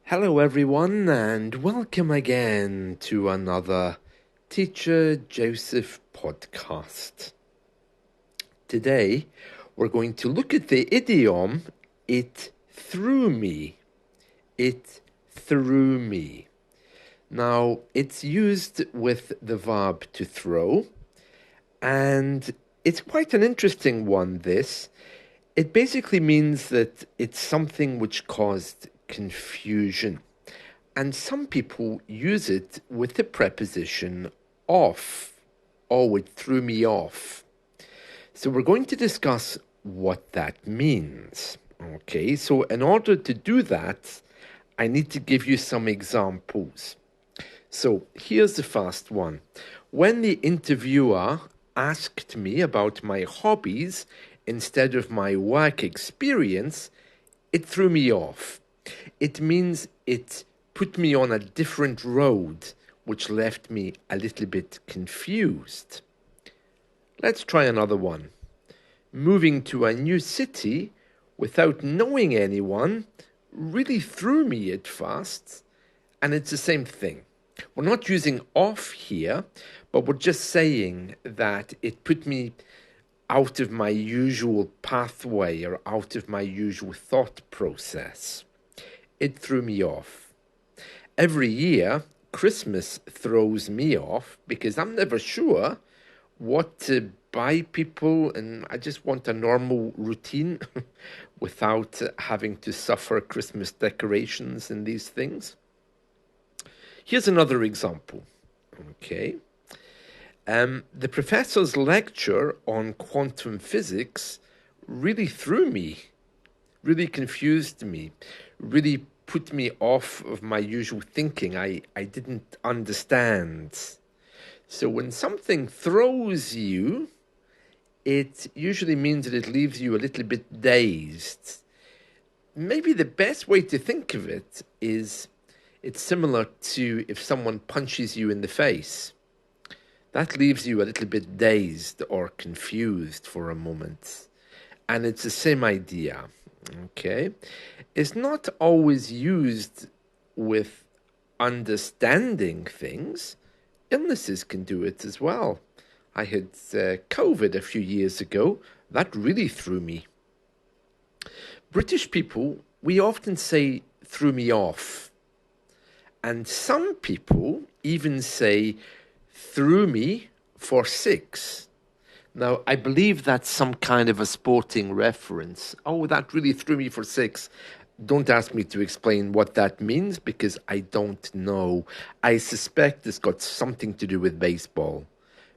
Hello, everyone, and welcome again to another Teacher Joseph podcast. Today, we're going to look at the idiom, it threw me. It threw me. Now, it's used with the verb to throw, and it's quite an interesting one, this. It basically means that it's something which caused confusion. And some people use it with the preposition off. Oh, it threw me off. So we're going to discuss what that means. Okay, so in order to do that, I need to give you some examples. So here's the first one. When the interviewer asked me about my hobbies instead of my work experience, it threw me off. It means it put me on a different road, which left me a little bit confused. Let's try another one. Moving to a new city without knowing anyone really threw me at first, and it's the same thing. We're not using off here, but we're just saying that it put me out of my usual pathway or out of my usual thought process. It threw me off. Every year, Christmas throws me off because I'm never sure what to buy people, and I just want a normal routine without having to suffer Christmas decorations and these things. Here's another example. Okay. The professor's lecture on quantum physics really threw me, really confused me, really put me off of my usual thinking. I didn't understand. So when something throws you, it usually means that it leaves you a little bit dazed. Maybe the best way to think of it is it's similar to if someone punches you in the face. That leaves you a little bit dazed or confused for a moment. And it's the same idea, okay? It's not always used with understanding things. Illnesses can do it as well. I had COVID a few years ago. That really threw me. British people, we often say, threw me off. And some people even say, threw me for 6. Now, I believe that's some kind of a sporting reference. Oh, that really threw me for 6. Don't ask me to explain what that means because I don't know. I suspect it's got something to do with baseball.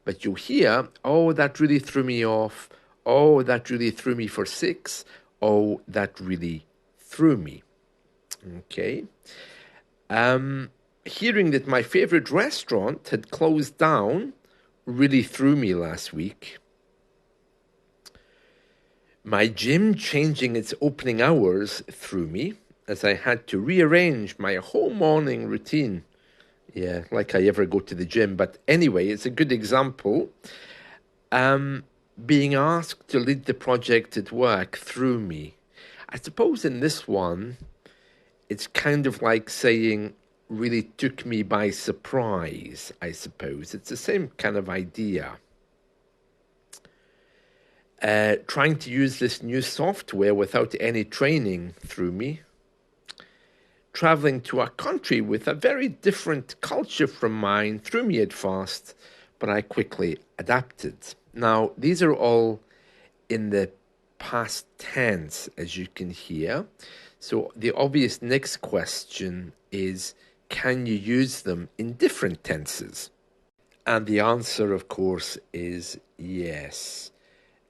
But you hear, oh, that really threw me off. Oh, that really threw me for 6. Oh, that really threw me. Okay. Hearing that my favorite restaurant had closed down really threw me last week. My gym changing its opening hours threw me as I had to rearrange my whole morning routine. Yeah, like I ever go to the gym. But anyway, it's a good example. Being asked to lead the project at work threw me. I suppose in this one, it's kind of like saying, really took me by surprise, I suppose. It's the same kind of idea. Trying to use this new software without any training threw me. Traveling to a country with a very different culture from mine threw me at first, but I quickly adapted. Now, these are all in the past tense, as you can hear. So the obvious next question is, can you use them in different tenses? And the answer, of course, is yes.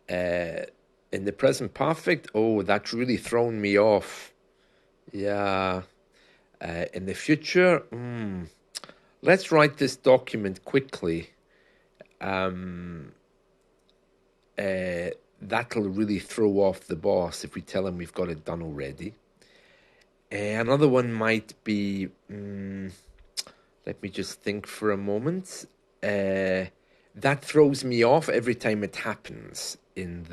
In the present perfect, oh, that's really thrown me off. Yeah. In the future, let's write this document quickly. That'll really throw off the boss if we tell him we've got it done already. Another one might be, let me just think for a moment. That throws me off every time it happens in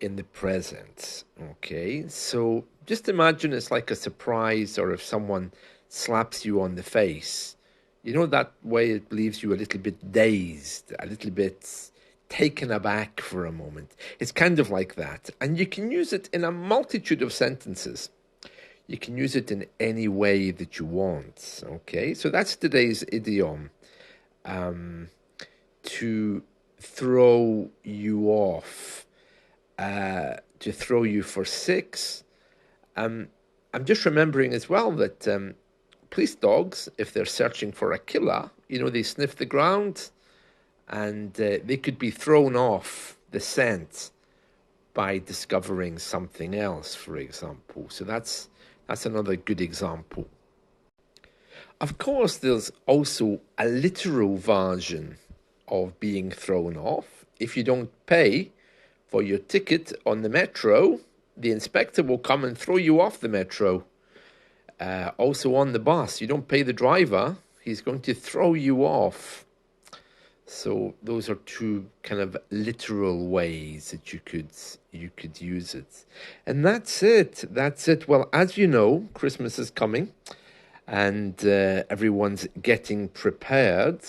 in the present. Okay, so just imagine it's like a surprise, or if someone slaps you on the face, that way it leaves you a little bit dazed, a little bit taken aback for a moment. It's kind of like that. And you can use it in a multitude of sentences. You can use it in any way that you want. Okay, so that's today's idiom. To throw you off, to throw you for six. I'm just remembering as well that police dogs, if they're searching for a killer, they sniff the ground, and they could be thrown off the scent by discovering something else, for example. So that's another good example. Of course, there's also a literal version of being thrown off. If you don't pay for your ticket on the metro, the inspector will come and throw you off the metro. Also on the bus, you don't pay the driver, he's going to throw you off. So those are two kind of literal ways that you could use it. And that's it. Well, as you know, Christmas is coming, and everyone's getting prepared.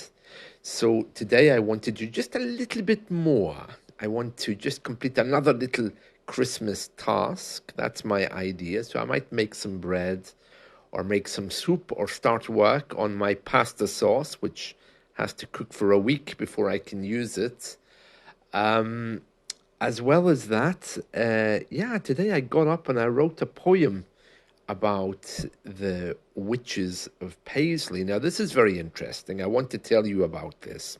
So today I want to do just a little bit more. I want to just complete another little Christmas task. That's my idea. So I might make some bread, or make some soup, or start work on my pasta sauce, which has to cook for a week before I can use it. As well as that, today I got up and I wrote a poem about the witches of Paisley. Now, this is very interesting. I want to tell you about this.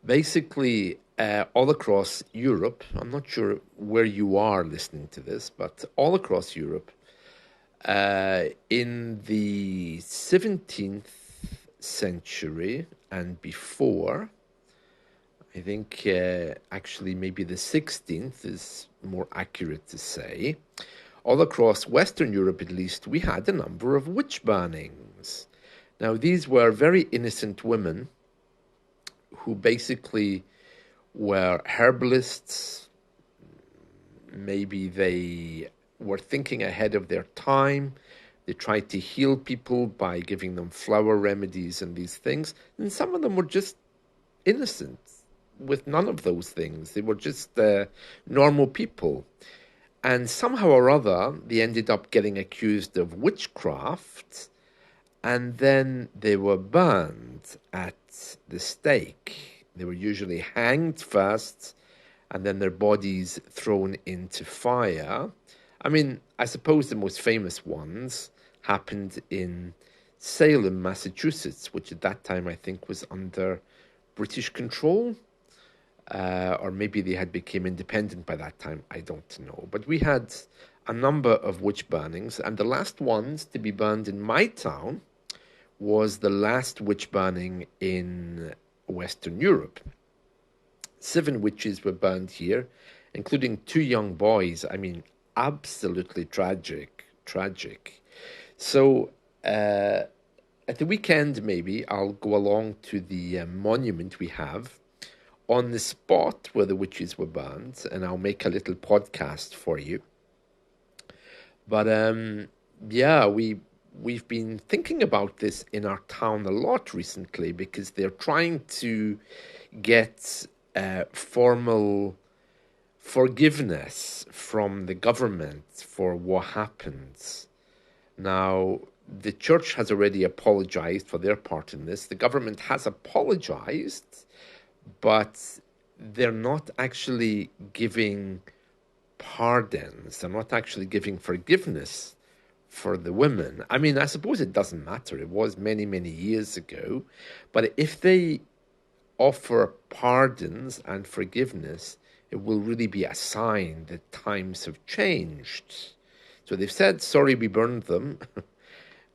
Basically, all across Europe, I'm not sure where you are listening to this, but all across Europe, in the 17th century and before, I think actually maybe the 16th is more accurate to say, all across Western Europe at least, we had a number of witch burnings. Now, these were very innocent women who basically were herbalists. Maybe they were thinking ahead of their time. They tried to heal people by giving them flower remedies and these things. And some of them were just innocent with none of those things. They were just normal people. And somehow or other, they ended up getting accused of witchcraft, and then they were burned at the stake. They were usually hanged first, and then their bodies thrown into fire. I mean, I suppose the most famous ones happened in Salem, Massachusetts, which at that time I think was under British control. Or maybe they had become independent by that time, I don't know. But we had a number of witch burnings, and the last ones to be burned in my town was the last witch burning in Western Europe. 7 witches were burned here, including 2 young boys. I mean, absolutely tragic. So at the weekend, maybe I'll go along to the monument we have on the spot where the witches were burned, and I'll make a little podcast for you. But we've been thinking about this in our town a lot recently, because they're trying to get formal forgiveness from the government for what happened. Now, the church has already apologized for their part in this. The government has apologized, but they're not actually giving pardons. They're not actually giving forgiveness for the women. I mean, I suppose it doesn't matter. It was many, many years ago. But if they offer pardons and forgiveness, it will really be a sign that times have changed. So they've said, sorry, we burned them.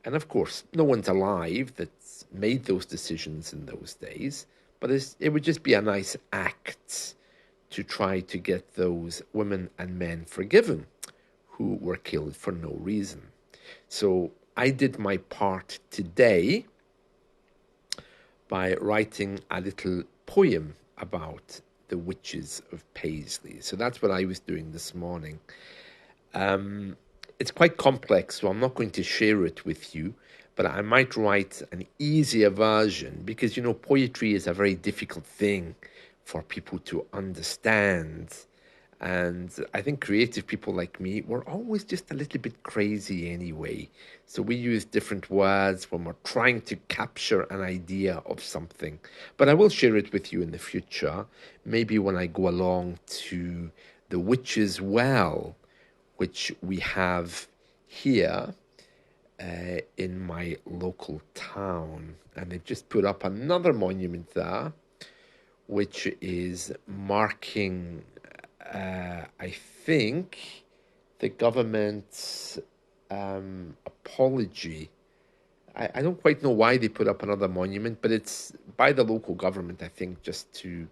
And of course, no one's alive that's made those decisions in those days. But it would just be a nice act to try to get those women and men forgiven who were killed for no reason. So I did my part today by writing a little poem about the Witches of Paisley. So that's what I was doing this morning. It's quite complex, so I'm not going to share it with you, but I might write an easier version because, poetry is a very difficult thing for people to understand. And I think creative people like me, we're always just a little bit crazy anyway. So we use different words when we're trying to capture an idea of something. But I will share it with you in the future, maybe when I go along to the Witch's Well, which we have here in my local town. And they've just put up another monument there, which is marking, I think, the government's apology. I don't quite know why they put up another monument, but it's by the local government, I think, just to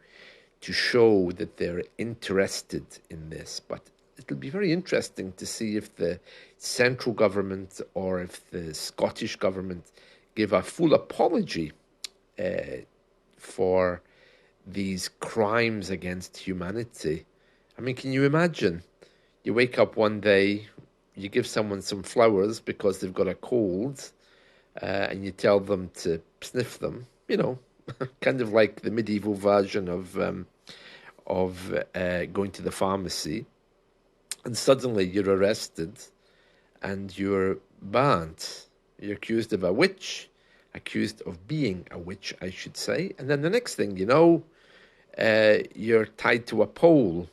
show that they're interested in this. But it'll be very interesting to see if the central government or if the Scottish government give a full apology for these crimes against humanity. I mean, can you imagine? You wake up one day, you give someone some flowers because they've got a cold, and you tell them to sniff them. Kind of like the medieval version of going to the pharmacy, and suddenly you're arrested and you're banned. You're accused of a witch, accused of being a witch, I should say. And then the next thing you know, you're tied to a pole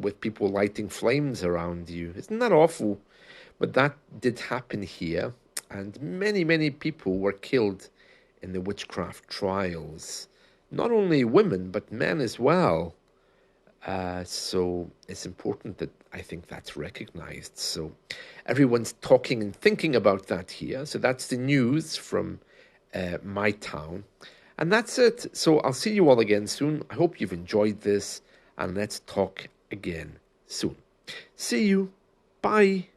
with people lighting flames around you. Isn't that awful? But that did happen here, and many, many people were killed in the witchcraft trials. Not only women, but men as well. So it's important that I think that's recognized. So everyone's talking and thinking about that here. So that's the news from my town. And that's it. So I'll see you all again soon. I hope you've enjoyed this, and let's talk again soon. See you. Bye.